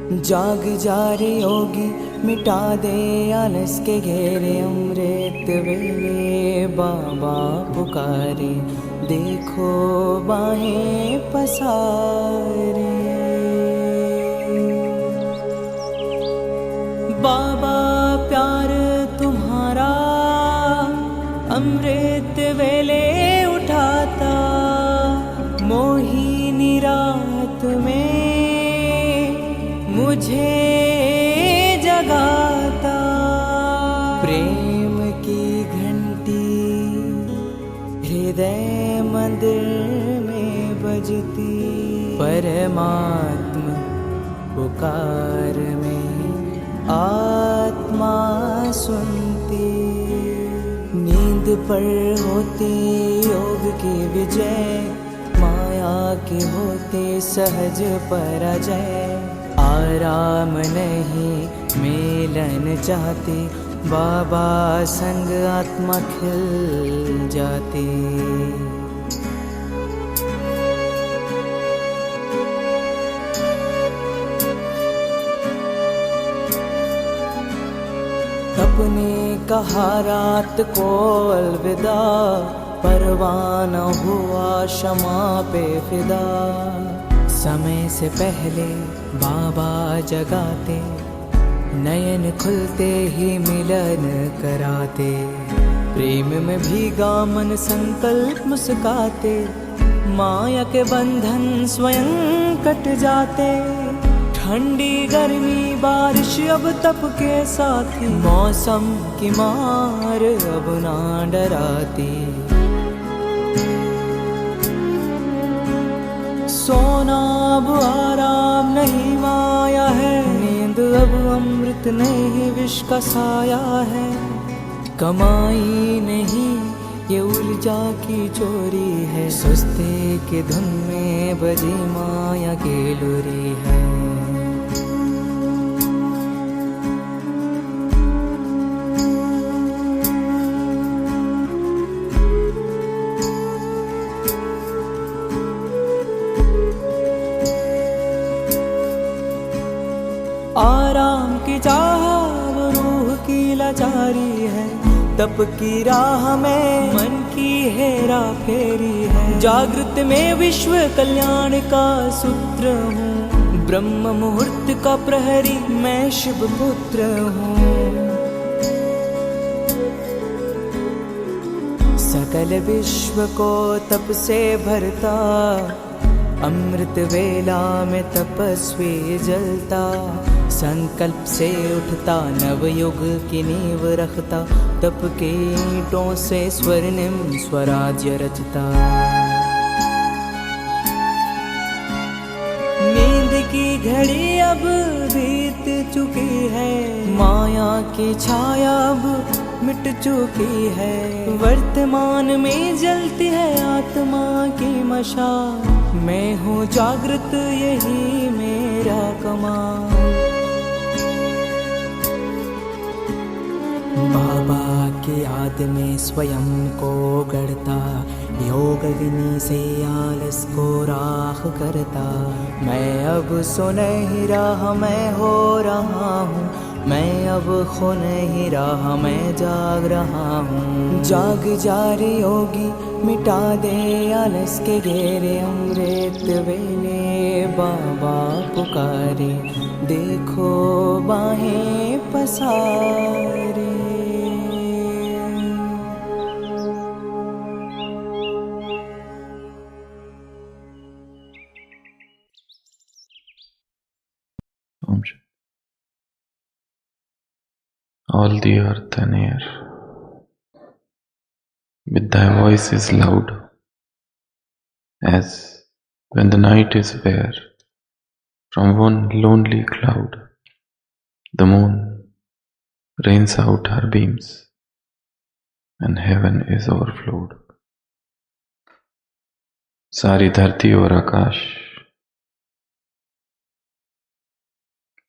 जाग जा रे योगी, मिटा दे आलस के घेरे। अमृत वेले बाबा पुकारे, देखो बाहें पसारे। बाबा प्यार तुम्हारा अमृत वेले उठाता, मोहिनी रात में मुझे जगाता। प्रेम की घंटी हृदय मंदिर में बजती, परमात्मा पुकार में आत्मा सुनती। नींद पर होती योग की विजय, माया के होते सहज पराजय। आराम नहीं मिलन चाहती, बाबा संग आत्मा खिल जाती। अपने कहा रात को अलविदा, परवाना हुआ क्षमा पे फिदा। समय से पहले बाबा जगाते, नयन खुलते ही मिलन कराते। प्रेम में भीगा मन संकल्प मुस्काते, माया के बंधन स्वयं कट जाते। ठंडी गर्मी बारिश अब तप के साथी, मौसम की मार अब ना डराती। सोना अब आराम नहीं माया है, नींद अब अमृत नहीं विष का साया है। कमाई नहीं ये ऊर्जा की चोरी है, सुस्ती की धुन में बजी माया की लुरी है। आराम की चाह वो रूह की लाचारी है, तप की राह में मन की हेरा फेरी है। जागृत में विश्व कल्याण का सूत्र हूँ, ब्रह्म मुहूर्त का प्रहरी मैं शिव पुत्र हूँ। सकल विश्व को तप से भरता, अमृत वेला में तपस्वी जलता। संकल्प से उठता नवयुग की नींव रखता, तप के ईंटों से स्वर्णिम स्वराज्य रचता। नींद की घड़ी अब बीत चुकी है, माया की छाया अब मिट चुकी है। वर्तमान में जलती है आत्मा की मशाल, मैं हूँ जागृत यही मेरा कमाल। बाबा की याद में स्वयं को गढ़ता, योग अग्नि से आलस को राख करता। मैं अब सुनहरी राह मैं हो रहा हूँ, मैं अब खो नहीं रहा मैं जाग रहा हूँ। जाग जा रे योगी, मिटा दे आलस के घेरे। अमृत वेले बाबा पुकारे, देखो बाहें पसारे। All the earth and air, with thy voice is loud, as when the night is bare, from one lonely cloud, the moon rains out her beams, and heaven is overflowed. सारी धरती और आकाश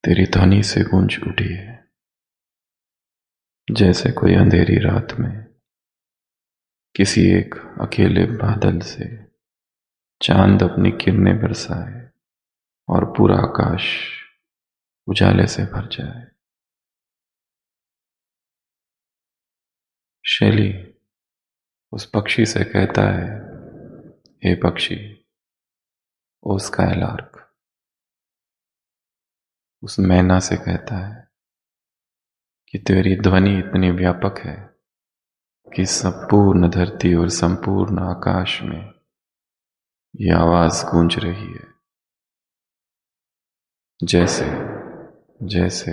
तेरी ध्वनि से गूंज उठी है, जैसे कोई अंधेरी रात में किसी एक अकेले बादल से चांद अपनी किरणें बरसाए और पूरा आकाश उजाले से भर जाए। शैली उस पक्षी से कहता है, हे पक्षी, ओ स्काईलार्क। उस मैना से कहता है कि तेरी ध्वनि इतनी व्यापक है कि संपूर्ण धरती और संपूर्ण आकाश में ये आवाज गूंज रही है, जैसे जैसे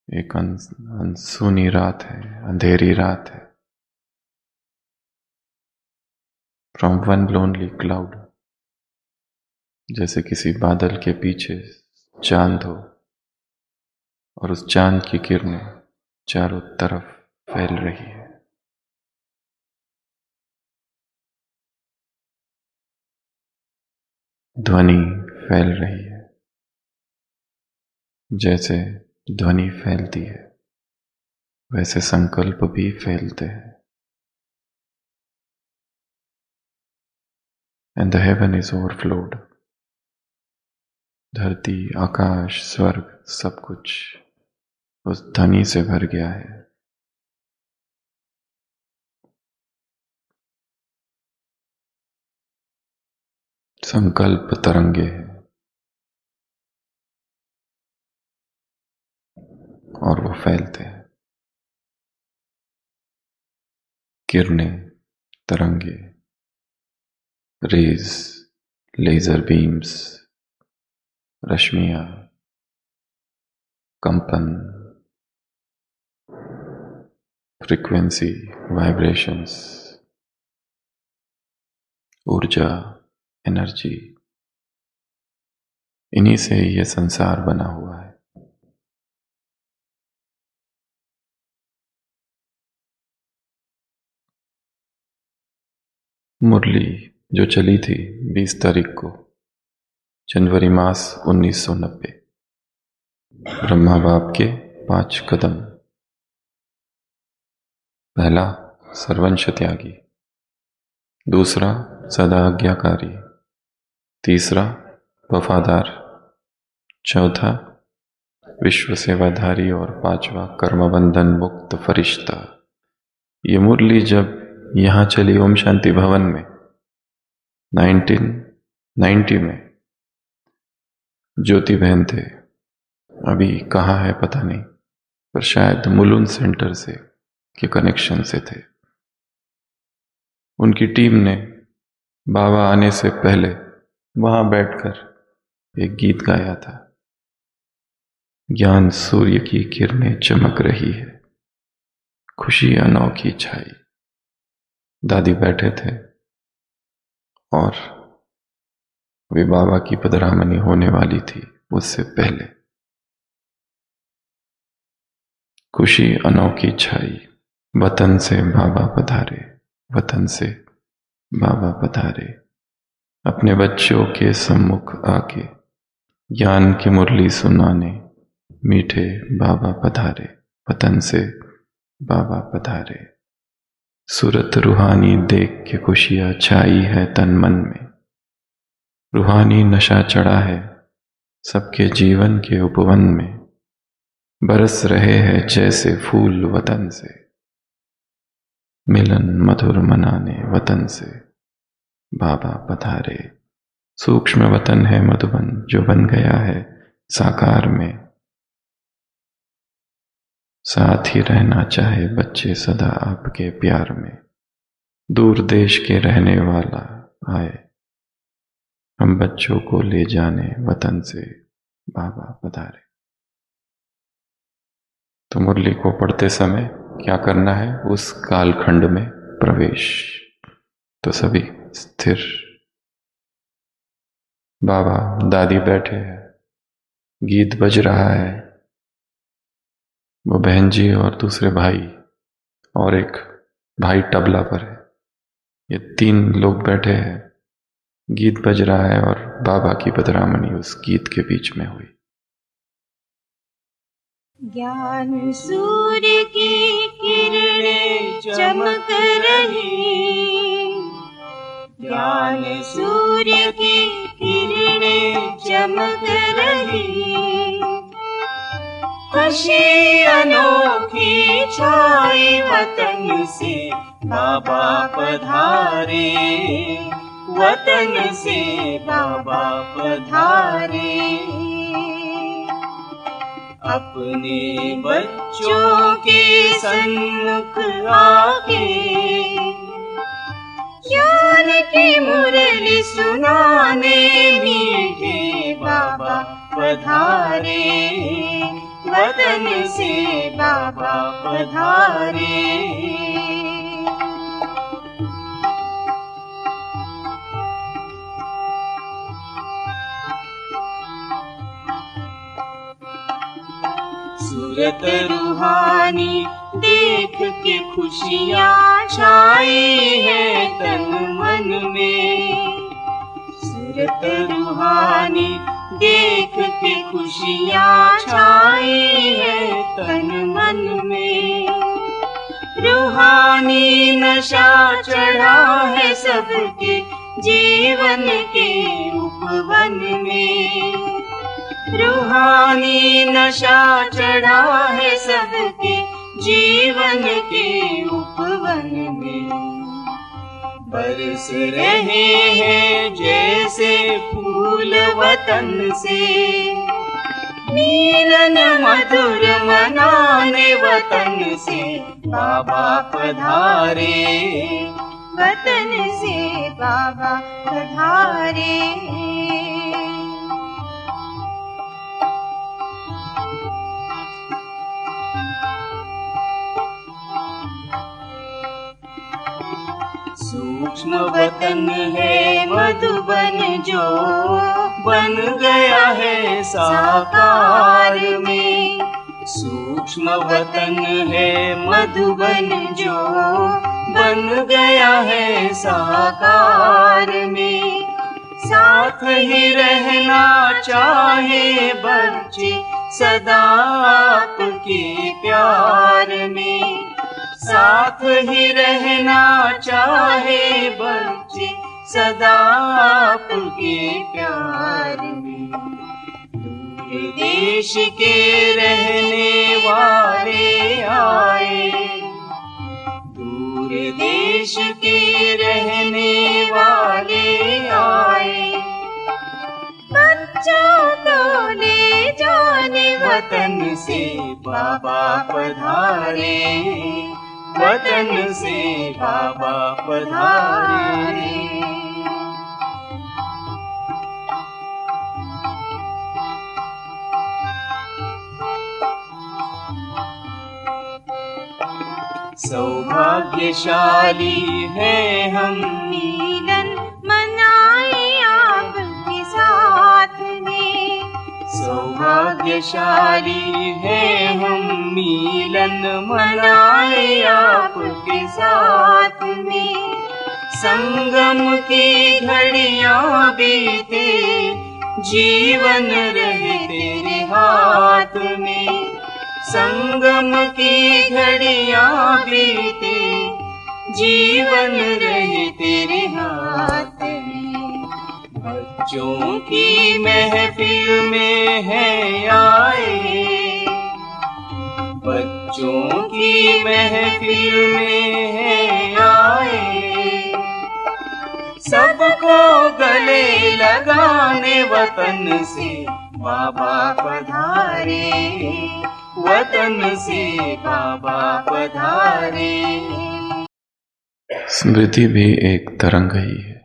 एक अनसुनी रात है, अंधेरी रात है। फ्रॉम वन लोनली क्लाउड, जैसे किसी बादल के पीछे चांद हो और उस चांद की किरणें चारों तरफ फैल रही है। ध्वनि फैल रही है, जैसे ध्वनि फैलती है वैसे संकल्प भी फैलते हैं। And the heaven is overflowed. धरती, आकाश, स्वर्ग, सब कुछ उस ध्वनि से भर गया है। संकल्प तरंगे हैं और वो फैलते हैं। किरणें, तरंगे, रेज, लेजर बीम्स, रश्मियां, कंपन, फ्रीक्वेंसी, वाइब्रेशंस, ऊर्जा, एनर्जी, इन्हीं से ये संसार बना हुआ है। मुरली जो चली थी 20 तारीख को, जनवरी मास 1990, ब्रह्मा बाप के 5 कदम। पहला, सर्वंश त्यागी। दूसरा, सदा आज्ञाकारी। तीसरा, वफादार। चौथा, विश्व सेवाधारी। और पांचवा, कर्मबंधन मुक्त फरिश्ता। ये मुरली जब यहां चली ओम शांति भवन में 1990 में, ज्योति बहन थे, अभी कहाँ है पता नहीं, पर शायद मुलुंड सेंटर से के कनेक्शन से थे। उनकी टीम ने बाबा आने से पहले वहां बैठकर एक गीत गाया था, ज्ञान सूर्य की किरणें चमक रही है, खुशी अनोखी छाई। दादी बैठे थे और वे बाबा की पधरामनी होने वाली थी उससे पहले। खुशी अनोखी छाई, वतन से बाबा पधारे, वतन से बाबा पधारे। अपने बच्चों के सम्मुख आके ज्ञान की मुरली सुनाने मीठे बाबा पधारे, वतन से बाबा पधारे। सूरत रूहानी देख के खुशियां छाई है तन मन में, रूहानी नशा चढ़ा है सबके जीवन के उपवन में, बरस रहे हैं जैसे फूल वतन से, मिलन मधुर मनाने वतन से बाबा पधारे। सूक्ष्म वतन है मधुबन जो बन गया है साकार में, साथ ही रहना चाहे बच्चे सदा आपके प्यार में। दूर देश के रहने वाला आए, हम बच्चों को ले जाने वतन से बाबा पधारे। तो मुरली को पढ़ते समय क्या करना है? उस कालखंड में प्रवेश। तो सभी स्थिर। बाबा दादी बैठे हैं, गीत बज रहा है, वो बहन जी और दूसरे भाई और एक भाई तबला पर है, ये 3 लोग बैठे हैं, गीत बज रहा है और बाबा की पधरामनी उस गीत के बीच में हुई। ज्ञान सूर्य की किरणें चमक रही, ज्ञान सूर्य की किरणें चमक खुशी अनोखी छाई वतन से बाबा पधारे, वतन से बाबा पधारे। अपने बच्चों के सन्मुख आके ज्ञान की मुरली सुनाने मीठे बाबा पधारे, वतन से बाबा पधारे। सूरत रूहानी देख के खुशियाँ छाई है तन मन में, सूरत रूहानी देख के खुशियाँ छाई है तन मन में। रूहानी नशा चढ़ा है सबके जीवन के उपवन में, रूहानी नशा चढ़ा है सबके जीवन के उपवन में। बरस रहे हैं जैसे फूल वतन से, मिलन मधुर मनाने वतन से बाबा पधारे, वतन से बाबा पधारे। सूक्ष्म वतन है मधुबन जो बन गया है साकार में, सूक्ष्म वतन है मधुबन जो बन गया है साकार में। साथ ही रहना चाहे बच्चे सदा आपके प्यार में, साथ ही रहना चाहे बच्चे सदा आपके प्यार में। दूर देश के रहने वाले आए, दूर देश के रहने वाले आए, बच्चों को ले जाने वतन से बाबा पधारे, वतन से बाबा पधारे। सौभाग्यशाली है हम मिलन मनाए आपके साथ में, सौभाग्यशाली है हम मिलन मनाए आपके साथ में। संगम की घड़ियां बीते जीवन रहे तेरे हाथ में, संगम की घड़ियां बीते जीवन रहे तेरे हाथ में। बच्चों की महफिल में है आए, बच्चों की महफिल में है आए, सबको गले लगाने वतन से बाबा पधारे, वतन से बाबा पधारे। स्मृति भी एक तरंग ही है,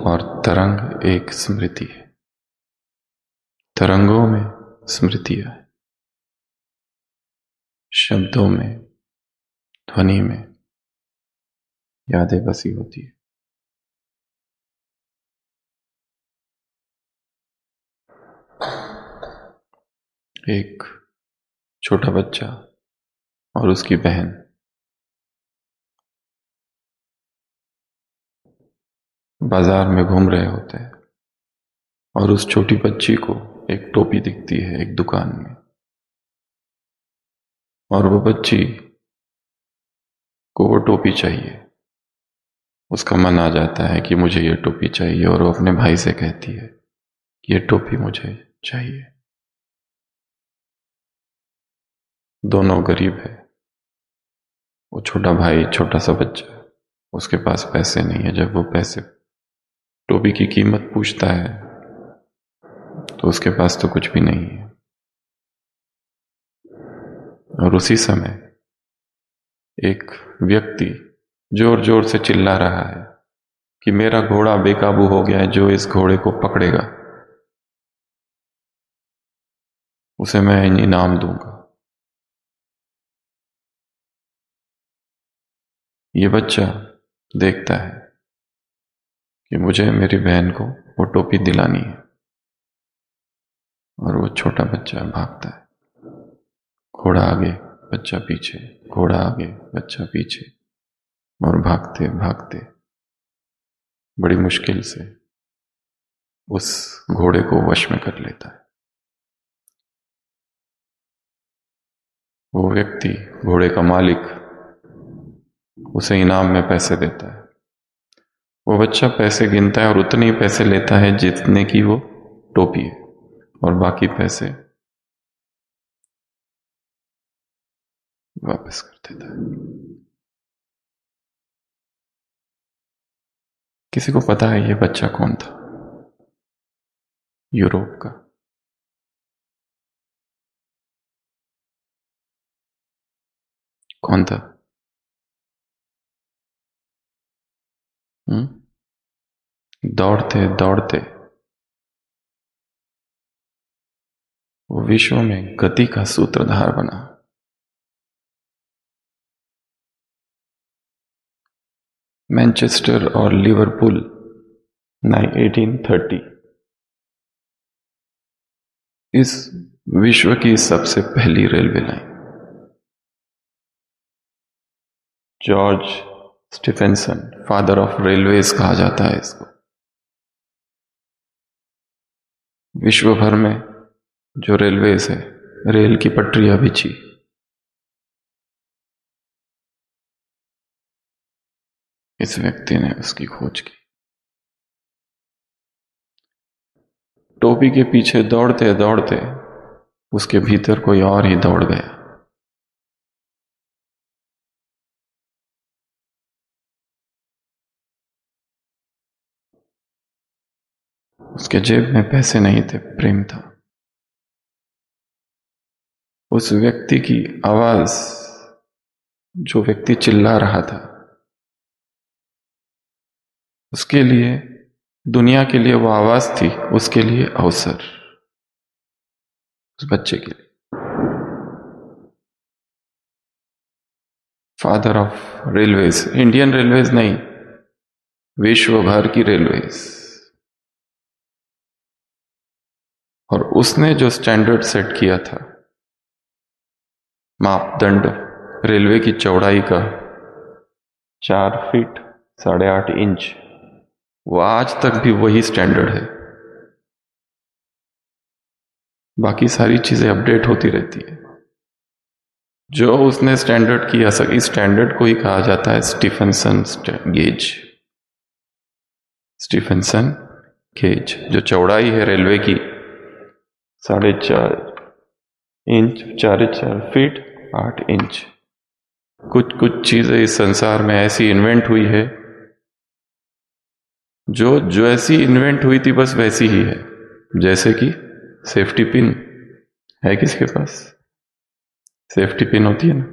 और तरंग एक स्मृति है। तरंगों में स्मृतियां है, शब्दों में, ध्वनि में यादें बसी होती है। एक छोटा बच्चा और उसकी बहन बाजार में घूम रहे होते हैं और उस छोटी बच्ची को एक टोपी दिखती है एक दुकान में, और वो बच्ची को वो टोपी चाहिए। उसका मन आ जाता है कि मुझे ये टोपी चाहिए, और वो अपने भाई से कहती है कि ये टोपी मुझे चाहिए। दोनों गरीब है। वो छोटा भाई, छोटा सा बच्चा, उसके पास पैसे नहीं है। जब वो पैसे, टोपी की कीमत पूछता है तो उसके पास तो कुछ भी नहीं है। और उसी समय एक व्यक्ति जोर जोर से चिल्ला रहा है कि मेरा घोड़ा बेकाबू हो गया है, जो इस घोड़े को पकड़ेगा उसे मैं इनाम दूंगा। ये बच्चा देखता है कि मुझे मेरी बहन को वो टोपी दिलानी है, और वो छोटा बच्चा भागता है। घोड़ा आगे, बच्चा पीछे, घोड़ा आगे, बच्चा पीछे, और भागते भागते बड़ी मुश्किल से उस घोड़े को वश में कर लेता है। वो व्यक्ति, घोड़े का मालिक, उसे इनाम में पैसे देता है। वो बच्चा पैसे गिनता है और उतने ही पैसे लेता है जितने की वो टोपी है, और बाकी पैसे वापस कर देता है। किसी को पता है ये बच्चा कौन था? यूरोप का। कौन था? दौड़ते दौड़ते वो विश्व में गति का सूत्रधार बना। मैनचेस्टर और लिवरपूल 1830 इस विश्व की सबसे पहली railway line. George Stephenson, father of railways कहा जाता है इसको। विश्व भर में जो रेलवेज है, रेल की पटरियां बिछी, इस व्यक्ति ने उसकी खोज की। टोपी के पीछे दौड़ते दौड़ते उसके भीतर कोई और ही दौड़ गया। उसके जेब में पैसे नहीं थे, प्रेम था। उस व्यक्ति की आवाज, जो व्यक्ति चिल्ला रहा था, उसके लिए, दुनिया के लिए वो आवाज थी, उसके लिए अवसर, उस बच्चे के लिए। Father of railways, Indian railways नहीं, विश्व भर की रेलवेज। और उसने जो स्टैंडर्ड सेट किया था, मापदंड रेलवे की चौड़ाई का 4 फीट 8.5 इंच, वो आज तक भी वही स्टैंडर्ड है। बाकी सारी चीजें अपडेट होती रहती है। जो उसने स्टैंडर्ड किया, इस स्टैंडर्ड को ही कहा जाता है स्टीफेंसन गेज। स्टीफेंसन गेज, जो चौड़ाई है रेलवे की 4.5 इंच, 4.4 फीट 8 इंच। कुछ कुछ चीजें इस संसार में ऐसी इन्वेंट हुई है, जो ऐसी इन्वेंट हुई थी बस वैसी ही है। जैसे कि सेफ्टी पिन है, किसी के पास सेफ्टी पिन होती है ना,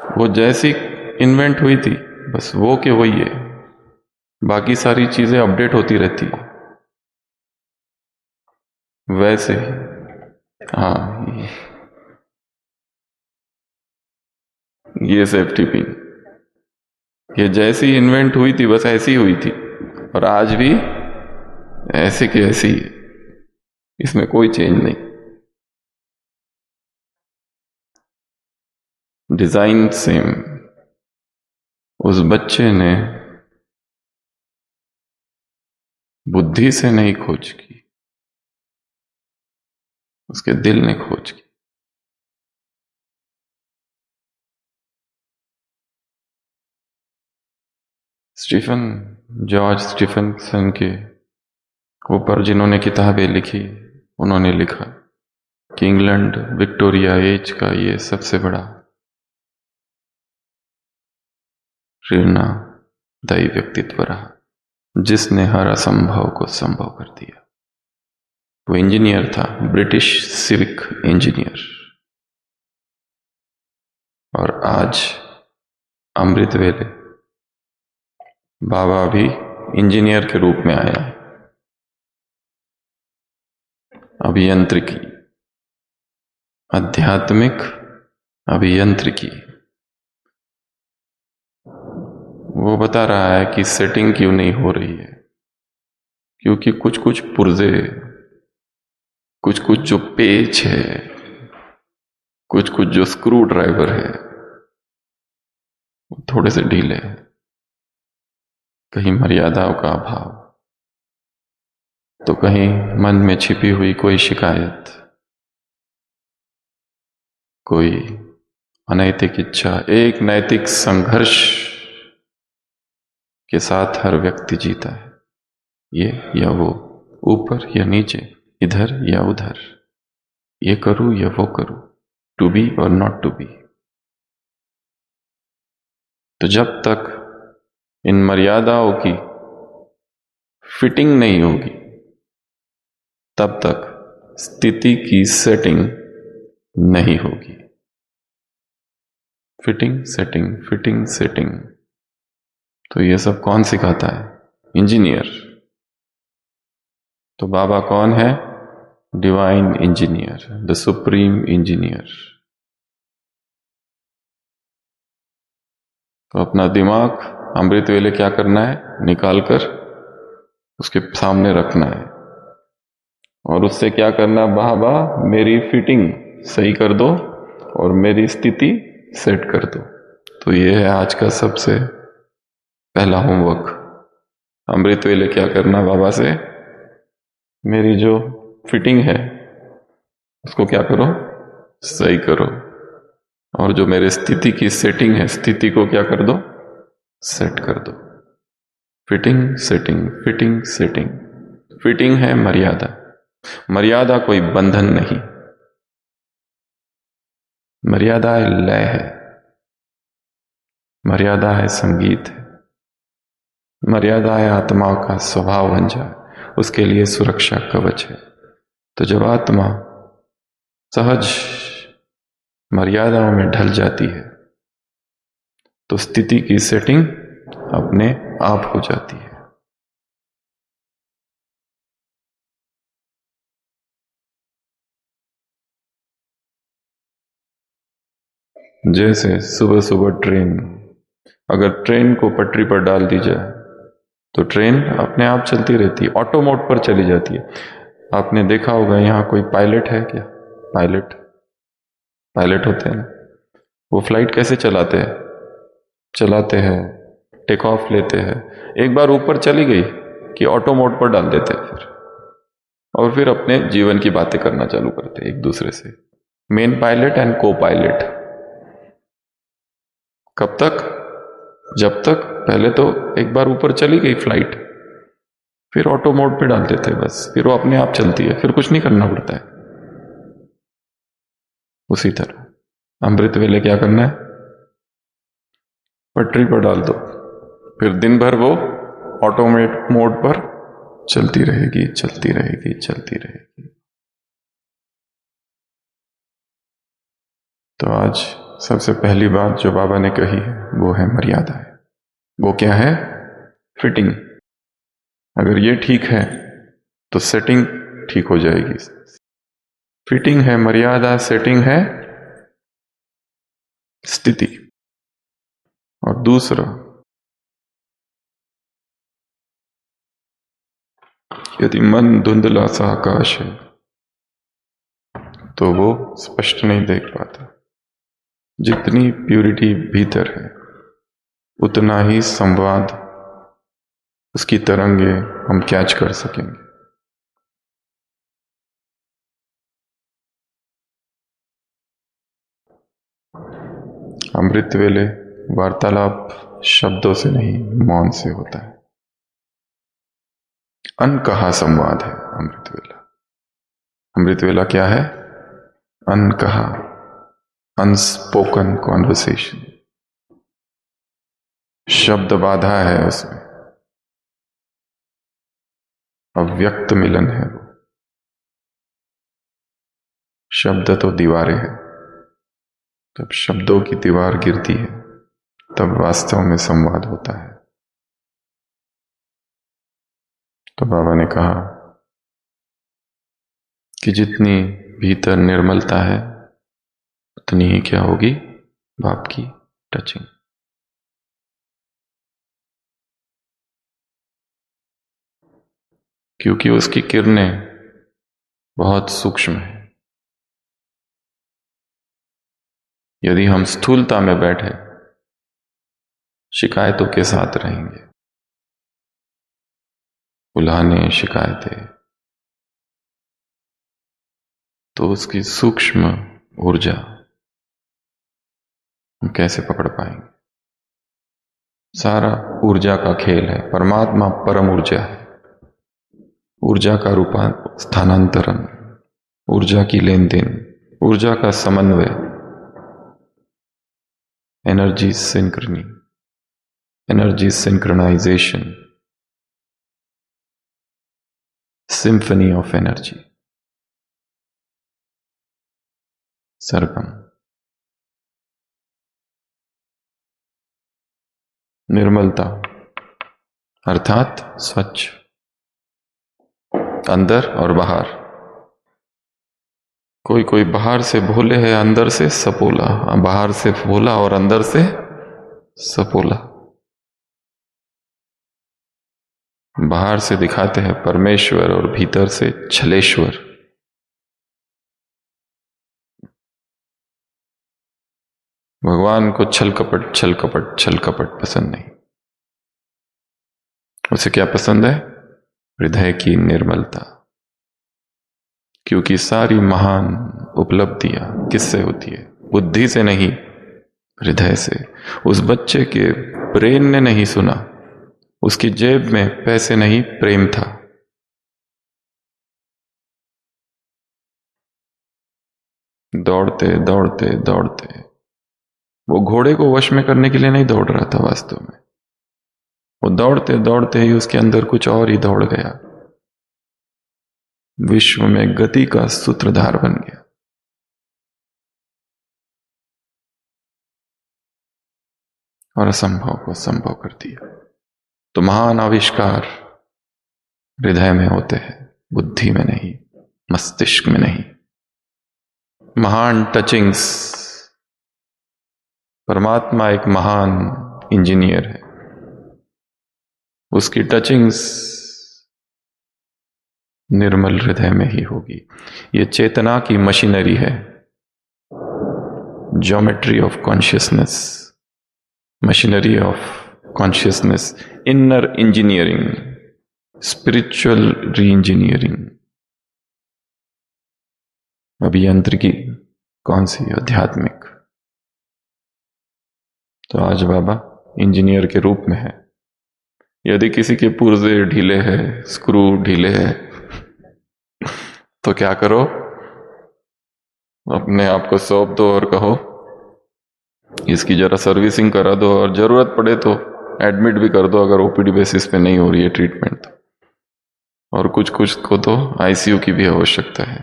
वो जैसी इन्वेंट हुई थी बस वो के वही है। बाकी सारी चीजें अपडेट होती रहती है। वैसे ही हाँ, ये सेफ्टी पिन, ये जैसी इन्वेंट हुई थी बस ऐसी हुई थी, और आज भी ऐसे की ऐसी है, इसमें कोई चेंज नहीं। Design same. उस बच्चे ने बुद्धि से नहीं खोज की, उसके दिल ने खोज की। जॉर्ज स्टीफनसन के ऊपर जिन्होंने किताबें लिखी, उन्होंने लिखा कि इंग्लैंड विक्टोरिया एज का ये सबसे बड़ा प्रेरणादायी व्यक्तित्व रहा, जिसने हर असंभव को संभव कर दिया। वो इंजीनियर था, ब्रिटिश सिविक इंजीनियर, और आज अमृत वेले बाबा भी इंजीनियर के रूप में आया है। अभियांत्रिकी, आध्यात्मिक अभियांत्रिकी। वो बता रहा है कि सेटिंग क्यों नहीं हो रही है, क्योंकि कुछ कुछ पुर्जे, कुछ कुछ जो पेच है, कुछ कुछ जो स्क्रू ड्राइवर है, वो थोड़े से ढीले हैं। कहीं मर्यादाओं का अभाव, तो कहीं मन में छिपी हुई कोई शिकायत, कोई अनैतिक इच्छा। एक नैतिक संघर्ष के साथ हर व्यक्ति जीता है, ये या वो, ऊपर या नीचे, इधर या उधर, ये करूं या वो करूं, टू बी और नॉट टू बी। तो जब तक इन मर्यादाओं की फिटिंग नहीं होगी, तब तक स्थिति की सेटिंग नहीं होगी। फिटिंग सेटिंग, फिटिंग सेटिंग, तो ये सब कौन सिखाता है? इंजीनियर। तो बाबा कौन है? Divine engineer, the supreme engineer. तो अपना दिमाग अमृत वेले क्या करना है? निकालकर उसके सामने रखना है, और उससे क्या करना? बाबा मेरी फिटिंग सही कर दो और मेरी स्थिति सेट कर दो। तो ये है आज का सबसे पहला होमवर्क। अमृत वेले क्या करना? बाबा से मेरी जो फिटिंग है उसको क्या करो? सही करो। और जो मेरे स्थिति की सेटिंग है, स्थिति को क्या कर दो? सेट कर दो। Fitting setting, fitting setting. Fitting है मर्यादा। मर्यादा कोई बंधन नहीं, मर्यादा है लय है, मर्यादा है संगीत है, मर्यादा है आत्मा का स्वभाव बन जाए, उसके लिए सुरक्षा कवच है। तो जब आत्मा सहज मर्यादाओं में ढल जाती है, तो स्थिति की सेटिंग अपने आप हो जाती है। जैसे सुबह सुबह ट्रेन, अगर ट्रेन को पटरी पर डाल दी जाए तो ट्रेन अपने आप चलती रहती है, ऑटो मोड पर चली जाती है। आपने देखा होगा, यहां कोई पायलट है क्या? पायलट होते हैं ना, वो फ्लाइट कैसे चलाते हैं, टेक ऑफ लेते हैं। एक बार ऊपर चली गई कि ऑटो मोड पर डाल देते हैं और फिर अपने जीवन की बातें करना चालू करते हैं एक दूसरे से। मेन पायलट एंड को पायलट। कब तक? जब तक पहले तो एक बार ऊपर चली गई फ्लाइट, फिर ऑटो मोड पे डाल देते हैं, बस फिर वो अपने आप चलती है, फिर कुछ नहीं करना पड़ता है। उसी तरह अमृत वेले क्या करना है? पटरी पर डाल दो, फिर दिन भर वो ऑटोमेट मोड पर चलती रहेगी, चलती रहेगी, चलती रहेगी। तो आज सबसे पहली बात जो बाबा ने कही है वो है मर्यादा है। वो क्या है? फिटिंग। अगर ये ठीक है तो सेटिंग ठीक हो जाएगी। फिटिंग है मर्यादा, सेटिंग है स्थिति। और दूसरा, यदि मन धुंधला सा आकाश है तो वो स्पष्ट नहीं देख पाता। जितनी प्यूरिटी भीतर है उतना ही संवाद, उसकी तरंगे हम कैच कर सकेंगे। अमृत वेले वार्तालाप शब्दों से नहीं, मौन से होता है। अनकहा संवाद है अमृत वेला। अमृत वेला क्या है? अनकहा, अनस्पोकन कॉन्वर्सेशन। शब्द बाधा है उसमें, अव्यक्त मिलन है वो। शब्द तो दीवारें हैं, जब शब्दों की दीवार गिरती है तब वास्तव में संवाद होता है। तो बाबा ने कहा कि जितनी भीतर निर्मलता है उतनी ही क्या होगी? बाप की टचिंग। क्योंकि उसकी किरणें बहुत सूक्ष्म हैं। यदि हम स्थूलता में बैठे शिकायतों के साथ रहेंगे, उल्हाने शिकायतें, तो उसकी सूक्ष्म ऊर्जा हम कैसे पकड़ पाएंगे? सारा ऊर्जा का खेल है। परमात्मा परम ऊर्जा है। ऊर्जा का स्थानांतरण, ऊर्जा की लेन देन, ऊर्जा का समन्वय, energy synchrony, energy synchronisation, symphony of energy, सरगम। निर्मलता अर्थात स्वच्छ, अंदर और बाहर। कोई कोई बाहर से भोले है, अंदर से सपोला, बाहर से भोला और अंदर से सपोला। बाहर से दिखाते हैं परमेश्वर और भीतर से छलेश्वर। भगवान को छल कपट छल कपट छल कपट पसंद नहीं। उसे क्या पसंद है? हृदय की निर्मलता। क्योंकि सारी महान उपलब्धियां किससे होती है? बुद्धि से नहीं, हृदय से। उस बच्चे के ब्रेन ने नहीं सुना, उसकी जेब में पैसे नहीं, प्रेम था। दौड़ते दौड़ते दौड़ते वो घोड़े को वश में करने के लिए नहीं दौड़ रहा था वास्तव में। वो दौड़ते दौड़ते ही उसके अंदर कुछ और ही दौड़ गया, विश्व में गति का सूत्रधार बन गया। और असंभव को संभव कर दिया। तो महान आविष्कार हृदय में होते हैं, बुद्धि में नहीं, मस्तिष्क में नहीं। महान टचिंग्स, परमात्मा एक महान इंजीनियर है। उसकी टचिंग्स निर्मल हृदय में ही होगी। ये चेतना की मशीनरी है, geometry of consciousness, machinery of consciousness, inner engineering, spiritual री इंजीनियरिंग। अभियांत्रिकी कौन सी? आध्यात्मिक। तो आज बाबा इंजीनियर के रूप में है। यदि किसी के पुर्जे ढीले हैं, स्क्रू ढीले हैं, तो क्या करो? अपने आप को सौंप दो और कहो इसकी जरा सर्विसिंग करा दो, और जरूरत पड़े तो एडमिट भी कर दो अगर ओपीडी बेसिस पे नहीं हो रही है ट्रीटमेंट। और कुछ कुछ को तो आईसीयू की भी आवश्यकता है।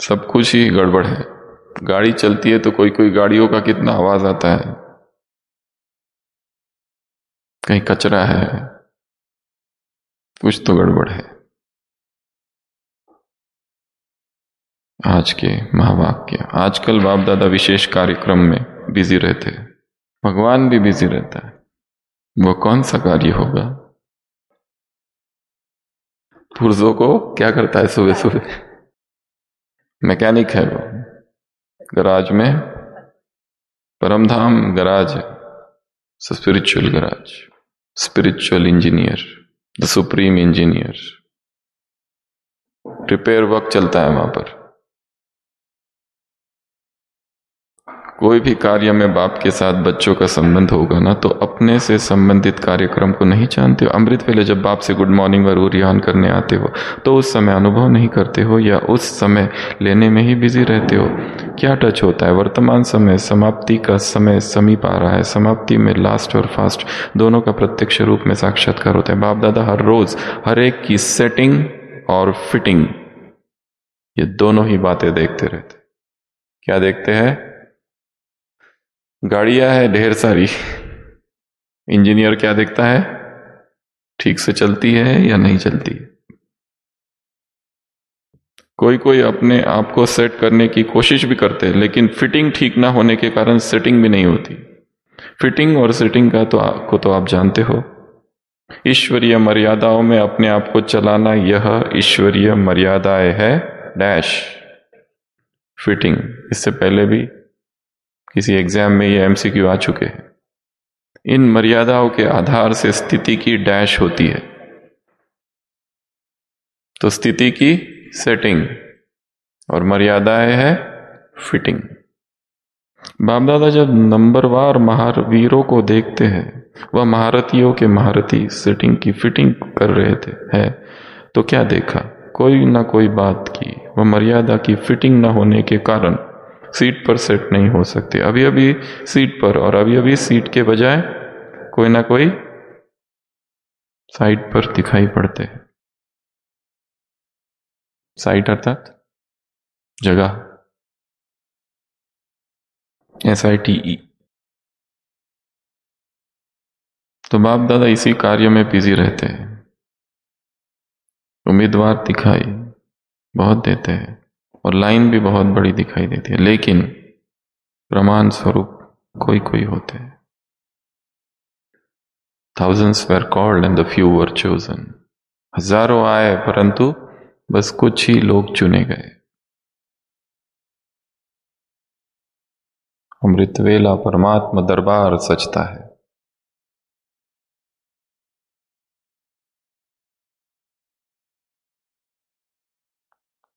सब कुछ ही गड़बड़ है। गाड़ी चलती है तो कोई कोई गाड़ियों का कितना आवाज आता है, कहीं कचरा है, कुछ तो गड़बड़ है। आज के महावाक्य। आजकल बाप दादा विशेष कार्यक्रम में बिजी रहते हैं, भगवान भी बिजी रहता है। वो कौन सा कार्य होगा? पुर्जों को क्या करता है सुबह सुबह? मैकेनिक है वो, गराज में, परमधाम गराज है, spiritual garage, spiritual engineer, the supreme engineer. Repair work चलता है वहां पर। कोई भी कार्य में बाप के साथ बच्चों का संबंध होगा ना, तो अपने से संबंधित कार्यक्रम को नहीं जानते हो। अमृत वेले जब बाप से गुड मॉर्निंग व रिहान करने आते हो तो उस समय अनुभव नहीं करते हो या उस समय लेने में ही बिजी रहते हो। क्या टच होता है? वर्तमान समय, समाप्ति का समय समीप आ रहा है। समाप्ति में लास्ट और फास्ट दोनों का प्रत्यक्ष रूप में साक्षात्कार होता है। बाप दादा हर रोज हर एक की सेटिंग और फिटिंग, ये दोनों ही बातें देखते रहते। क्या देखते हैं? गाड़ियां है ढेर सारी, इंजीनियर क्या देखता है? ठीक से चलती है या नहीं चलती है। कोई कोई अपने आप को सेट करने की कोशिश भी करते हैं, लेकिन फिटिंग ठीक ना होने के कारण सेटिंग भी नहीं होती। फिटिंग और सेटिंग का तो आप जानते हो। ईश्वरीय मर्यादाओं में अपने आप को चलाना, यह ईश्वरीय मर्यादाएं है डैश फिटिंग। इससे पहले भी किसी एग्जाम में ये एमसीक्यू आ चुके हैं। इन मर्यादाओं के आधार से स्थिति की डैश होती है। तो स्थिति की सेटिंग और मर्यादाएं है फिटिंग। बाप दादा जब नंबरवार महावीरों को देखते हैं, वह महारथियों के महारथी सेटिंग की फिटिंग कर रहे थे है, तो क्या देखा? कोई ना कोई बात की वह मर्यादा की फिटिंग ना होने के कारण सीट पर सेट नहीं हो सकते। अभी अभी सीट पर और अभी अभी सीट के बजाय कोई ना कोई साइड पर दिखाई पड़ते हैं। साइट अर्थात जगह, SITE। तो बाप दादा इसी कार्य में बिजी रहते हैं। उम्मीदवार दिखाई बहुत देते हैं और लाइन भी बहुत बड़ी दिखाई देती है, लेकिन प्रमाण स्वरूप कोई कोई होते हैं। Thousands were called and the few were chosen। हजारों आए परंतु बस कुछ ही लोग चुने गए। अमृत वेला परमात्मा दरबार सजता है।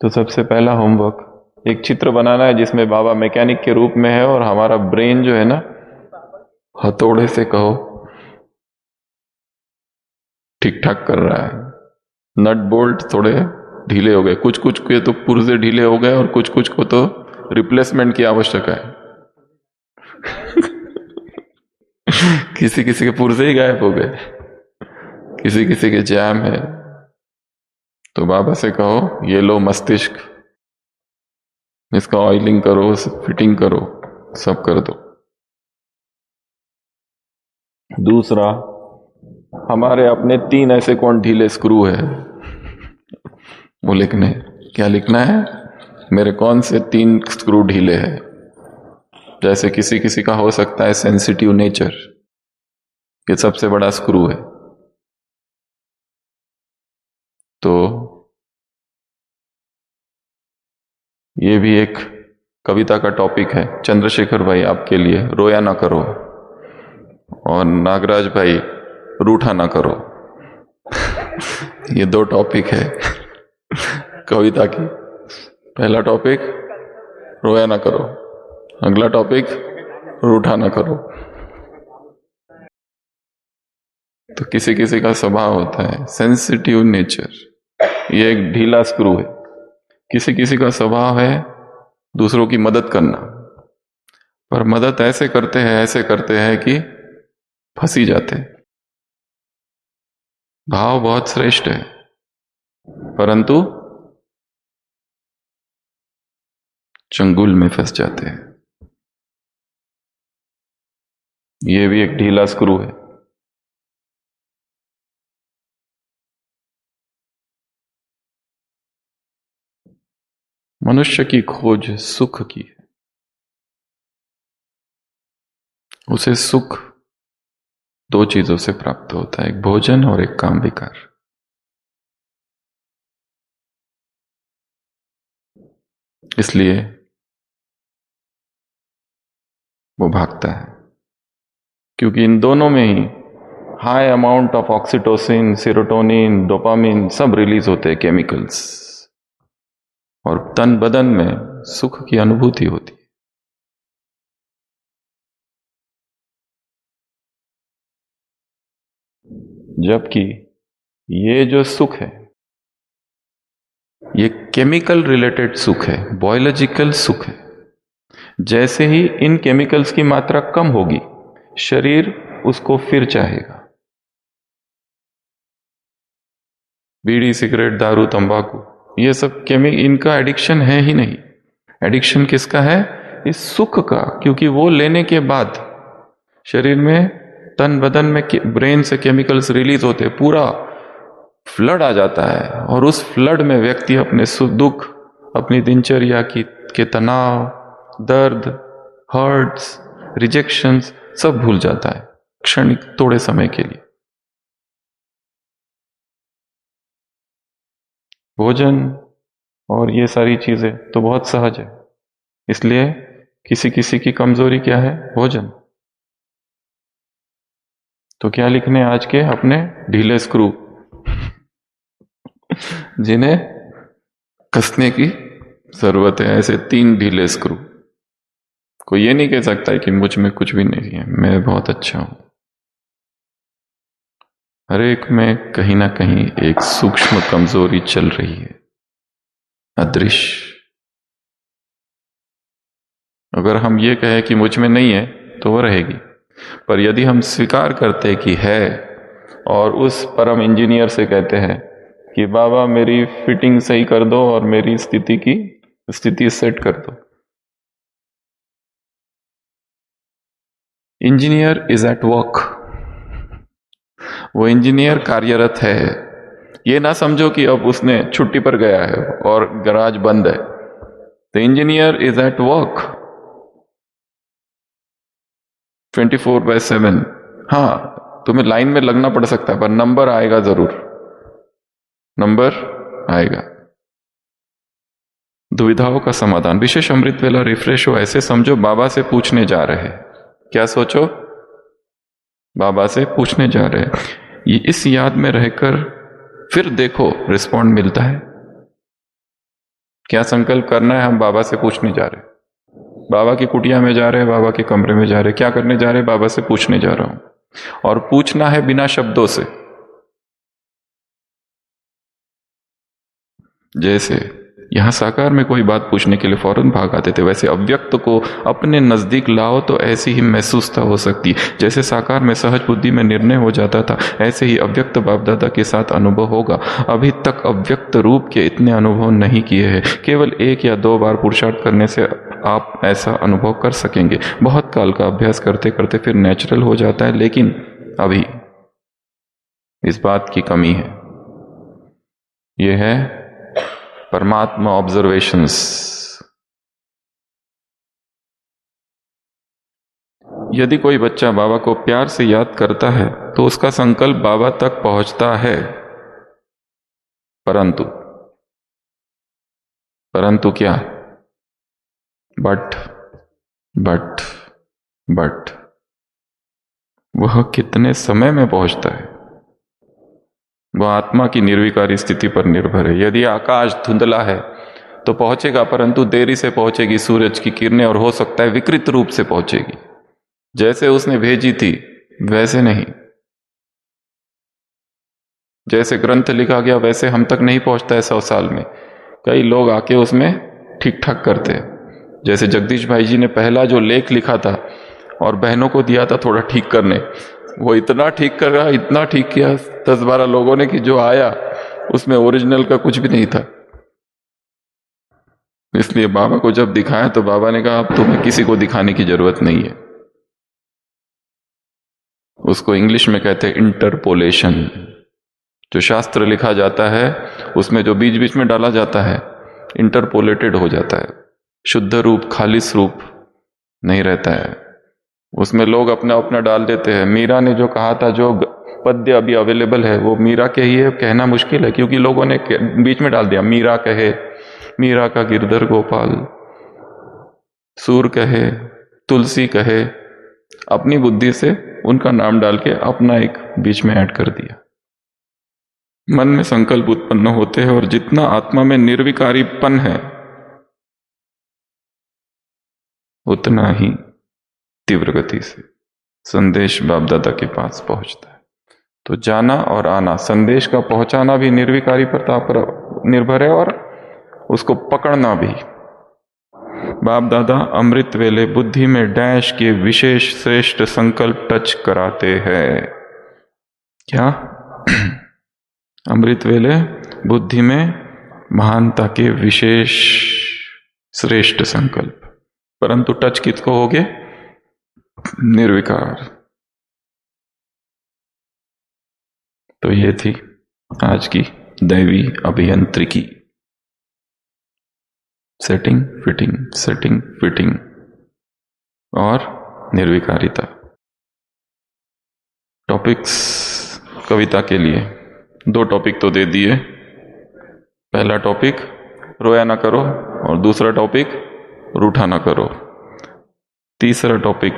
तो सबसे पहला होमवर्क एक चित्र बनाना है जिसमें बाबा मैकेनिक के रूप में है और हमारा ब्रेन जो है ना, हथौड़े से कहो ठीक ठाक कर रहा है। नट बोल्ट थोड़े ढीले हो गए, कुछ कुछ के तो पुर्जे ढीले हो गए और कुछ कुछ को तो रिप्लेसमेंट की आवश्यकता है। किसी किसी के पुर्जे ही गायब हो गए, किसी किसी के जैम है। तो बाबा से कहो ये लो मस्तिष्क, इसका ऑयलिंग करो, फिटिंग करो, सब कर दो। दूसरा, हमारे अपने 3 ऐसे कौन ढीले स्क्रू है, वो लिखने। क्या लिखना है? मेरे कौन से 3 स्क्रू ढीले हैं। जैसे किसी किसी का हो सकता है सेंसिटिव नेचर, ये सबसे बड़ा स्क्रू है। तो ये भी एक कविता का टॉपिक है। चंद्रशेखर भाई आपके लिए, रोया ना करो, और नागराज भाई रूठा ना करो। ये 2 टॉपिक है कविता की। पहला टॉपिक रोया ना करो, अगला टॉपिक रूठा ना करो। तो किसी किसी का स्वभाव होता है सेंसिटिव नेचर, ये एक ढीला स्क्रू है। किसी किसी का स्वभाव है दूसरों की मदद करना, पर मदद ऐसे करते हैं कि फंसी जाते हैं। भाव बहुत श्रेष्ठ है, परंतु चंगुल में फंस जाते हैं। यह भी एक ढीला स्क्रू है। मनुष्य की खोज सुख की है। उसे सुख 2 चीजों से प्राप्त होता है, एक भोजन और एक काम विकार। इसलिए वो भागता है, क्योंकि इन दोनों में ही high amount of oxytocin, serotonin, dopamine सब रिलीज होते हैं, केमिकल्स, और तन बदन में सुख की अनुभूति होती है। जबकि ये जो सुख है ये केमिकल रिलेटेड सुख है, बायोलॉजिकल सुख है। जैसे ही इन केमिकल्स की मात्रा कम होगी शरीर उसको फिर चाहेगा। बीड़ी, सिगरेट, दारू, तंबाकू, ये सब इनका एडिक्शन है ही नहीं। एडिक्शन किसका है? इस सुख का, क्योंकि वो लेने के बाद शरीर में, तन बदन में, ब्रेन से केमिकल्स रिलीज होते, पूरा फ्लड आ जाता है और उस फ्लड में व्यक्ति अपने सुख दुख, अपनी दिनचर्या के तनाव, दर्द, हर्ट्स, रिजेक्शंस सब भूल जाता है क्षणिक थोड़े समय के लिए। भोजन और ये सारी चीजें तो बहुत सहज है, इसलिए किसी किसी की कमजोरी क्या है? भोजन। तो क्या लिखने आज के अपने ढीले स्क्रू जिन्हें कसने की जरूरत है, ऐसे 3 ढीले स्क्रू। कोई ये नहीं कह सकता है कि मुझ में कुछ भी नहीं है, मैं बहुत अच्छा हूं। हर एक में कहीं ना कहीं एक सूक्ष्म कमजोरी चल रही है, अदृश्य। अगर हम ये कहें कि मुझ में नहीं है तो वो रहेगी, पर यदि हम स्वीकार करते कि है और उस परम इंजीनियर से कहते हैं कि बाबा मेरी फिटिंग सही कर दो और मेरी स्थिति सेट कर दो। इंजीनियर इज एट वर्क, वो इंजीनियर कार्यरत है। ये ना समझो कि अब उसने छुट्टी पर गया है और गराज बंद है। The engineer is at work 24/7। हाँ, तुम्हें लाइन में लगना पड़ सकता है, पर नंबर आएगा जरूर, नंबर आएगा। दुविधाओं का समाधान। विशेष अमृत वेला रिफ्रेश हो ऐसे समझो बाबा से पूछने जा रहे हैं। क्या सोचो? बाबा से पूछने जा रहे हैं। ये इस याद में रहकर फिर देखो रिस्पॉन्ड मिलता है। क्या संकल्प करना है? हम बाबा से पूछने जा रहे हैं, बाबा की कुटिया में जा रहे हैं, बाबा के कमरे में जा रहे हैं। क्या करने जा रहे हैं? बाबा से पूछने जा रहा हूं। और पूछना है बिना शब्दों से। जैसे यहां साकार में कोई बात पूछने के लिए फौरन भाग आते थे, वैसे अव्यक्त को अपने नजदीक लाओ तो ऐसी ही महसूसता हो सकती। जैसे साकार में सहज बुद्धि में निर्णय हो जाता था, ऐसे ही अव्यक्त बाप दादा के साथ अनुभव होगा। अभी तक अव्यक्त रूप के इतने अनुभव नहीं किए हैं। केवल 1 या 2 बार पुरुषार्थ करने से आप ऐसा अनुभव कर सकेंगे। बहुत काल का अभ्यास करते करते फिर नेचुरल हो जाता है, लेकिन अभी इस बात की कमी है। यह है परमात्मा ऑब्जर्वेशंस। यदि कोई बच्चा बाबा को प्यार से याद करता है तो उसका संकल्प बाबा तक पहुंचता है, परंतु क्या? बट वह कितने समय में पहुंचता है? वह आत्मा की निर्विकारी स्थिति पर निर्भर है। यदि आकाश धुंधला है तो पहुंचेगा, परंतु देरी से पहुंचेगी। सूरज की किरणें और हो सकता है विकृत रूप से पहुंचेगी, जैसे उसने भेजी थी वैसे नहीं। जैसे ग्रंथ लिखा गया वैसे हम तक नहीं पहुंचता है 100 साल में। कई लोग आके उसमें ठीक ठाक करते हैं। जैसे जगदीश भाई जी ने पहला जो लेख लिखा था और बहनों को दिया था थोड़ा ठीक करने, वो इतना ठीक कर रहा, इतना ठीक किया 10-12 लोगों ने कि जो आया उसमें ओरिजिनल का कुछ भी नहीं था। इसलिए बाबा को जब दिखाया तो बाबा ने कहा अब तुम्हें किसी को दिखाने की जरूरत नहीं है। उसको इंग्लिश में कहते हैं इंटरपोलेशन। जो शास्त्र लिखा जाता है उसमें जो बीच बीच में डाला जाता है इंटरपोलेटेड हो जाता है। शुद्ध रूप, खालिस रूप नहीं रहता है। उसमें लोग अपना अपना डाल देते हैं। मीरा ने जो कहा था, जो पद्य अभी अवेलेबल है वो मीरा के ही है, कहना मुश्किल है क्योंकि लोगों ने बीच में डाल दिया। मीरा कहे, मीरा का गिरधर गोपाल, सूर कहे, तुलसी कहे, अपनी बुद्धि से उनका नाम डाल के अपना एक बीच में ऐड कर दिया। मन में संकल्प उत्पन्न होते हैं और जितना आत्मा में निर्विकारीपन है उतना ही तीव्र गति से संदेश बाप दादा के पास पहुंचता है। तो जाना और आना, संदेश का पहुंचाना भी निर्विकारी प्रताप पर निर्भर है और उसको पकड़ना भी। बाप दादा अमृत वेले बुद्धि में डैश के विशेष श्रेष्ठ संकल्प टच कराते हैं। क्या? अमृत वेले बुद्धि में महानता के विशेष श्रेष्ठ संकल्प, परंतु टच किसको होगे? निर्विकार। तो ये थी आज की दैवी अभियांत्रिकी। सेटिंग फिटिंग और निर्विकारिता। टॉपिक्स कविता के लिए 2 टॉपिक तो दे दिए। पहला टॉपिक रोया ना करो और दूसरा टॉपिक रूठा ना करो। तीसरा टॉपिक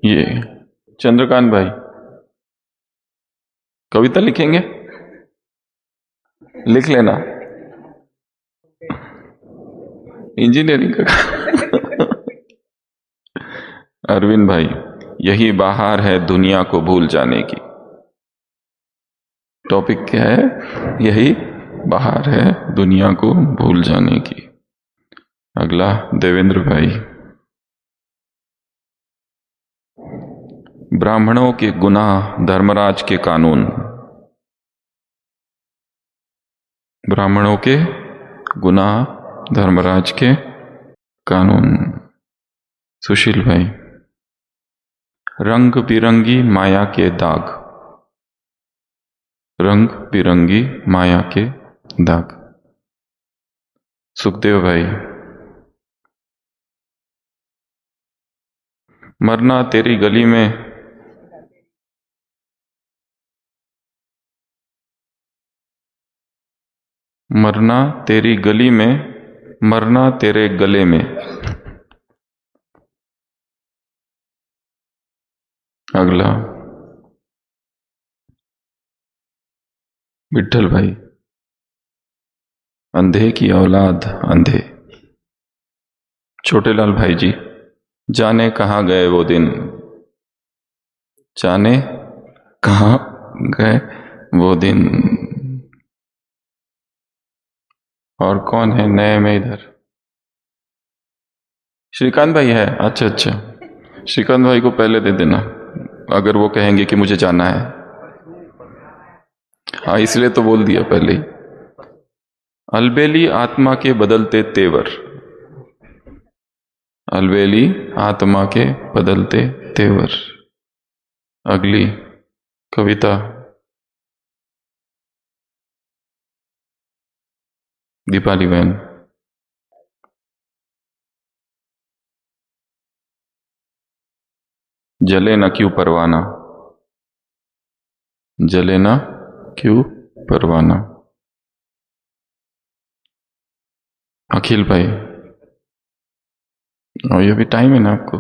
ये चंद्रकांत भाई कविता लिखेंगे, लिख लेना। इंजीनियरिंग का अरविंद भाई, यही बाहर है दुनिया को भूल जाने की। टॉपिक क्या है? यही बाहर है दुनिया को भूल जाने की। अगला देवेंद्र भाई, ब्राह्मणों के गुनाह धर्मराज के कानून। ब्राह्मणों के गुनाह धर्मराज के कानून। सुशील भाई, रंग बिरंगी माया के दाग। रंग बिरंगी माया के दाग। सुखदेव भाई, मरना तेरी गली में। मरना तेरी गली में, मरना तेरे गले में। अगला विठल भाई, अंधे की औलाद अंधे। छोटेलाल भाई जी, जाने कहाँ गए वो दिन। जाने कहाँ गए वो दिन। और कौन है नए में इधर? श्रीकांत भाई है। अच्छा, श्रीकांत भाई को पहले दे देना अगर वो कहेंगे कि मुझे जाना है। हाँ, इसलिए तो बोल दिया पहले ही। अलबेली आत्मा के बदलते तेवर। अलबेली आत्मा के बदलते तेवर। अगली कविता दीपाली बहन। जले न क्यों परवाना। जले न क्यों परवाना। अखिल भाई, और ये भी टाइम है ना आपको।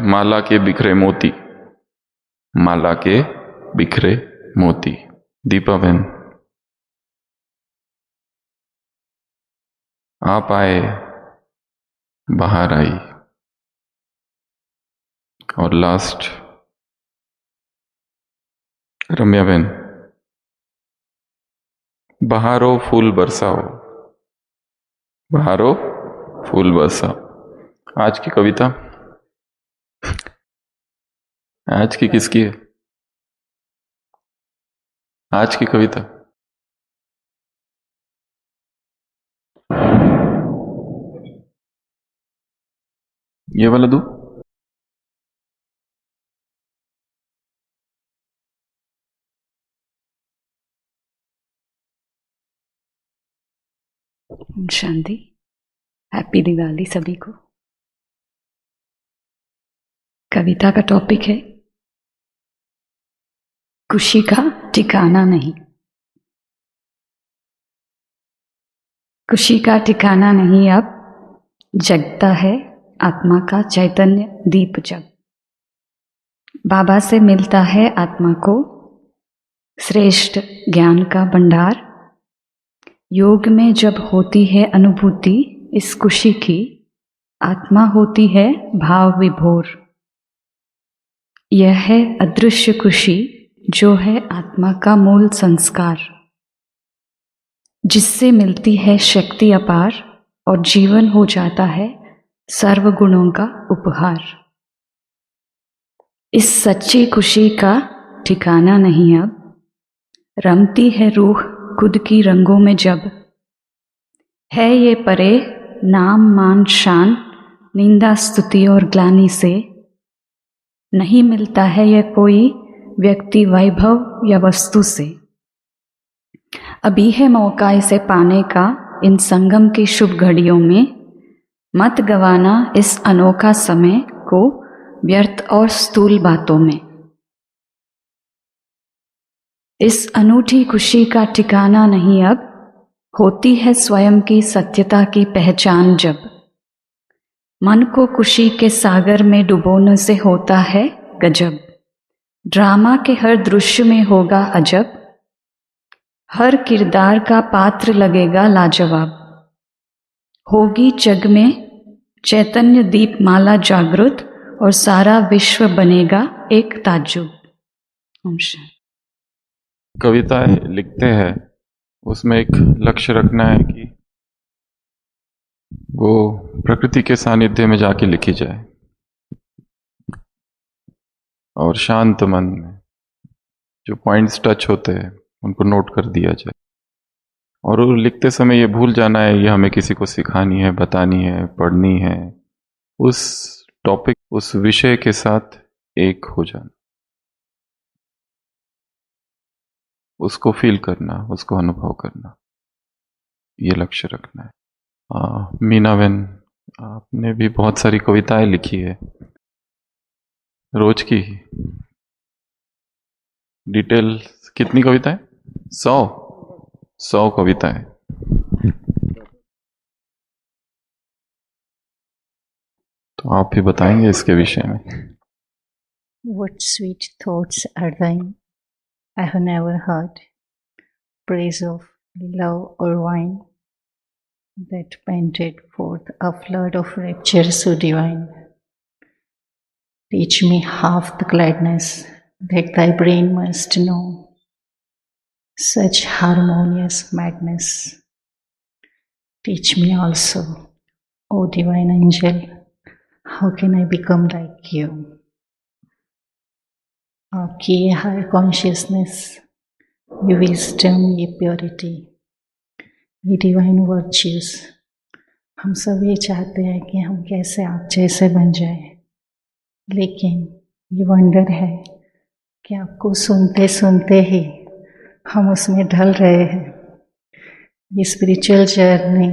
माला के बिखरे मोती। माला के बिखरे मोती। दीपा बहन, आप आए बाहर आई। और लास्ट रम्या बहन, बहारो फूल बरसाओ। बहारो फूल बरसाओ। आज की कविता आज की किसकी है? आज की कविता ये वाला दो। शांति। हैप्पी दिवाली सभी को। कविता का टॉपिक है खुशी का ठिकाना नहीं। खुशी का ठिकाना नहीं अब जगता है आत्मा का चैतन्य दीप जब। बाबा से मिलता है आत्मा को श्रेष्ठ ज्ञान का भंडार। योग में जब होती है अनुभूति इस खुशी की, आत्मा होती है भाव विभोर। यह है अदृश्य खुशी जो है आत्मा का मूल संस्कार, जिससे मिलती है शक्ति अपार और जीवन हो जाता है सर्व गुणों का उपहार। इस सच्ची खुशी का ठिकाना नहीं अब, रमती है रूह खुद की रंगों में जब। है ये परे नाम मान शान, निंदा स्तुति और ग्लानि से। नहीं मिलता है यह कोई व्यक्ति वैभव या वस्तु से। अभी है मौका इसे पाने का इन संगम की शुभ घड़ियों में। मत गवाना इस अनोखा समय को व्यर्थ और स्थूल बातों में। इस अनूठी खुशी का ठिकाना नहीं अब, होती है स्वयं की सत्यता की पहचान जब। मन को खुशी के सागर में डुबोने से होता है गजब। ड्रामा के हर दृश्य में होगा अजब, हर किरदार का पात्र लगेगा लाजवाब। होगी जग में चैतन्य दीप माला जागृत और सारा विश्व बनेगा एक ताज्जुब। ओम शांति। कविताएं लिखते हैं उसमें एक लक्ष्य रखना है कि वो प्रकृति के सानिध्य में जाके लिखी जाए और शांत मन में जो पॉइंट्स टच होते हैं उनको नोट कर दिया जाए। और वो लिखते समय ये भूल जाना है ये हमें किसी को सिखानी है, बतानी है, पढ़नी है। उस टॉपिक, उस विषय के साथ एक हो जाना, उसको फील करना, उसको अनुभव करना, ये लक्ष्य रखना है। मीना बहन, आपने भी बहुत सारी कविताएं लिखी है, रोज की डिटेल कितनी कविताएं? 100 कविताएं। तो आप भी बताएंगे इसके विषय में। What sweet thoughts are thine, I have never heard, praise of love or wine, that panted forth a flood of rapture so divine. Teach me half the gladness that thy brain must know, such harmonious madness. Teach me also, O divine angel, how can I become like you? आपकी ये higher consciousness, ये wisdom, ये purity, ये divine virtues, हम सब ये चाहते हैं कि हम कैसे आप जैसे बन जाए। लेकिन ये वंडर है कि आपको सुनते सुनते ही हम उसमें ढल रहे हैं। ये स्पिरिचुअल जर्नी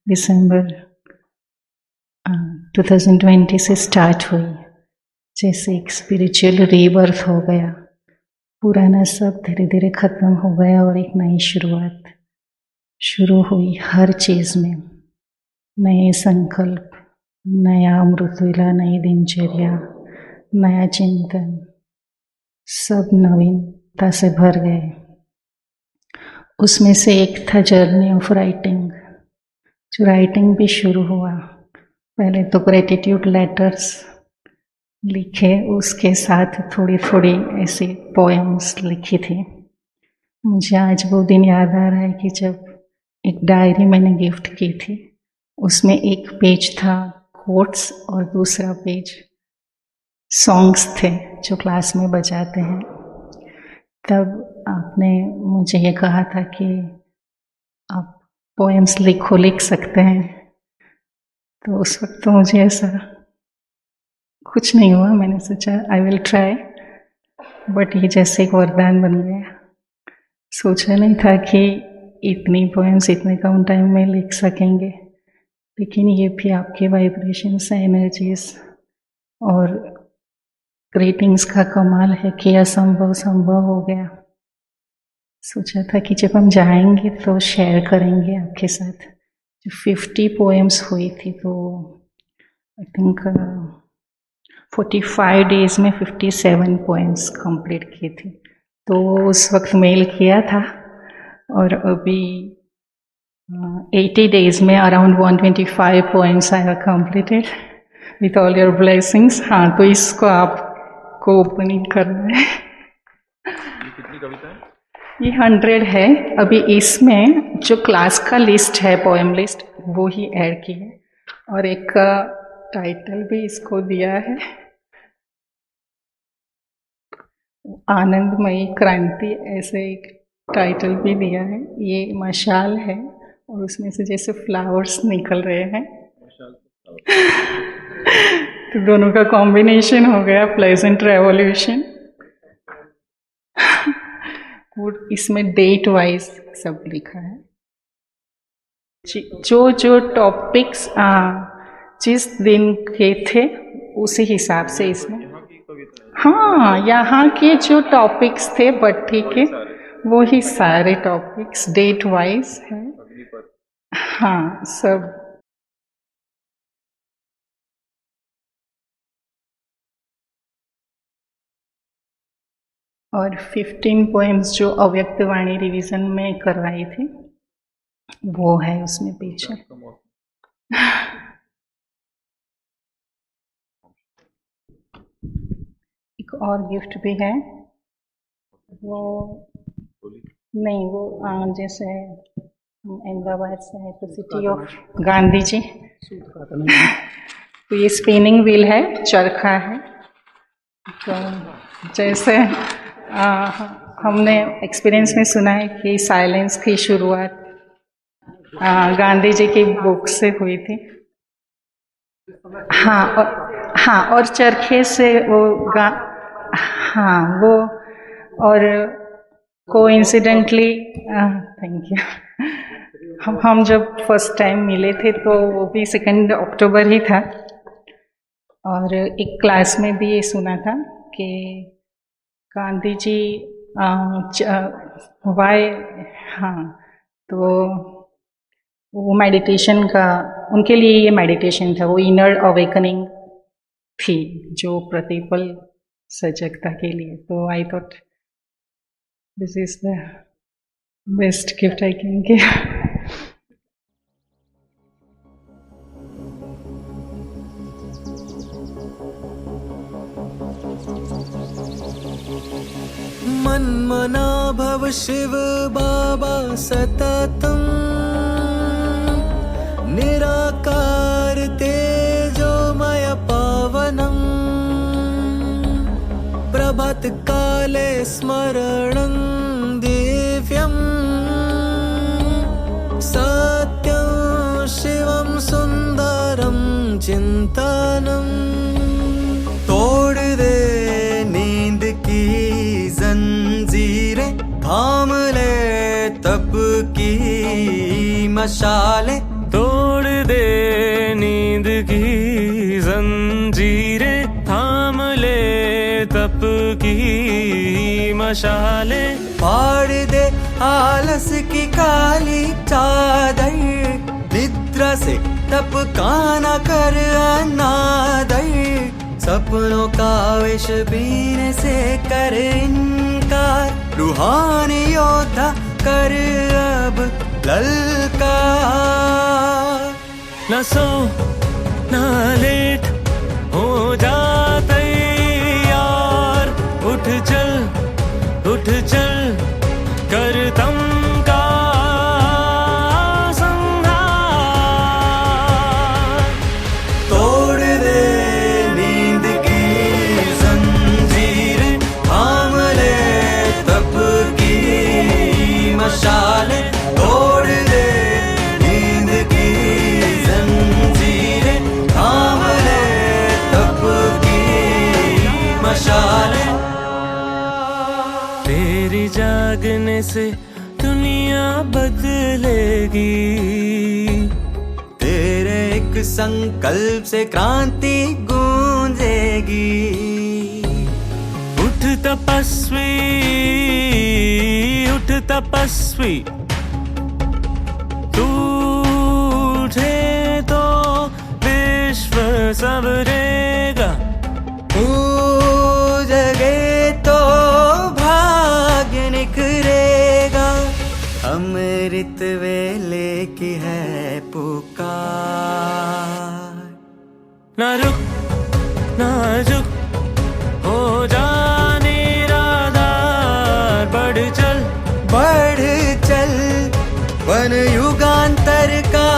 दिसंबर 2020 से स्टार्ट हुई, जैसे एक स्पिरिचुअल रीबर्थ हो गया। पुराना सब धीरे धीरे ख़त्म हो गया और एक नई शुरुआत शुरू हुई। हर चीज़ में नए संकल्प, नया अमृतवेला, नई दिनचर्या, नया चिंतन, सब नवीनता से भर गए। उसमें से एक था जर्नी ऑफ राइटिंग, जो राइटिंग भी शुरू हुआ। पहले तो ग्रेटिट्यूड लेटर्स लिखे, उसके साथ थोड़ी थोड़ी ऐसी पोएम्स लिखी थी। मुझे आज वो दिन याद आ रहा है कि जब एक डायरी मैंने गिफ्ट की थी, उसमें एक पेज था कोट्स और दूसरा पेज सॉन्ग्स थे जो क्लास में बजाते हैं। तब आपने मुझे ये कहा था कि आप पोएम्स लिख सकते हैं। तो उस वक्त तो मुझे ऐसा कुछ नहीं हुआ, मैंने सोचा आई विल ट्राई, बट ये जैसे एक वरदान बन गया। सोचा नहीं था कि इतनी पोएम्स इतने कम टाइम में लिख सकेंगे, लेकिन ये भी आपके वाइब्रेशंस हैं, एनर्जीज और ग्रीटिंग्स का कमाल है कि असंभव संभव हो गया। सोचा था कि जब हम जाएंगे तो शेयर करेंगे आपके साथ। जो 50 पोएम्स हुई थी, तो आई थिंक 45 डेज में 57 पोएम्स कंप्लीट किए थे, तो उस वक्त मेल किया था। और अभी 80 डेज में around 125 poems I have completed with all your blessings. हाँ, तो इसको आपको ओपनिंग करना है। कितनी कविता है? ये 100 है। अभी इसमें जो क्लास का लिस्ट है, पोएम लिस्ट, वो ही ऐड की है, और एक टाइटल भी इसको दिया है, आनंदमयी क्रांति, ऐसे एक टाइटल भी दिया है। ये मशाल है और उसमें से जैसे फ्लावर्स निकल रहे हैं, तो दोनों का कॉम्बिनेशन हो गया प्लेजेंट रेवोल्यूशन। इसमें डेट वाइज सब लिखा है, जो टॉपिक्स जिस दिन के थे उसी हिसाब से इसमें। हाँ, यहाँ के जो टॉपिक्स थे भट्टी के, वो ही सारे टॉपिक्स डेट वाइज है। हाँ, सब। और 15 पोएम्स जो अव्यक्त वाणी रिवीजन में करवाई थी, वो है उसमें पीछे। एक और गिफ्ट भी है, वो नहीं, वो जैसे अहमदाबाद से है, तो सिटी ऑफ गांधी जी, तो ये स्पिनिंग व्हील है, चरखा है। तो जैसे हमने एक्सपीरियंस में सुना है कि साइलेंस की शुरुआत गांधी जी की बुक से हुई थी। हाँ, और चरखे से वो हाँ, वो, और कोइंसिडेंटली, थैंक यू, हम जब फर्स्ट टाइम मिले थे तो वो भी 2 अक्टूबर ही था, और एक क्लास में भी ये सुना था कि गांधी जी वाई, हाँ, तो वो मेडिटेशन का, उनके लिए ये मेडिटेशन था, वो इनर अवेकनिंग थी जो प्रतिपल सजगता के लिए। तो I thought this is the best gift I can give. मन्मना भव शिव बाबा सततम, निराकार तेजोमय पावनम, प्रभात काले स्मरणं दिव्यं, सत्यं शिवं सुंदरं चिंतनम्। तोड़ दे नींद की जंजीरें, थाम ले तप की मशालें, तोड़ दे नींद की जंजीरें, थाम ले तप की मशालें, फाड़ दे आलस की काली चादर, निद्रा से तप का न कर अनादर, सपनों का विष पीने से कर इनकार, रूहानी योद्धा कर अब ललकार। न सो न लेट हो जा तैयार, उठ चल कर तम का संहार। तोड़ दे नींद की जंजीरें, थाम ले तप की मशालें, तोड़ दे नींद की जंजीरें, थाम ले तप की मशालें। तेरी जागने से दुनिया बदलेगी, तेरे एक संकल्प से क्रांति गूंजेगी। उठ तपस्वी, तू उठे तो विश्व सबरेगा, अमृत वेले की है पुकार। ना रुक ना झुक हो जा निराधार, बढ़ चल बढ़ चल वन युगांतर का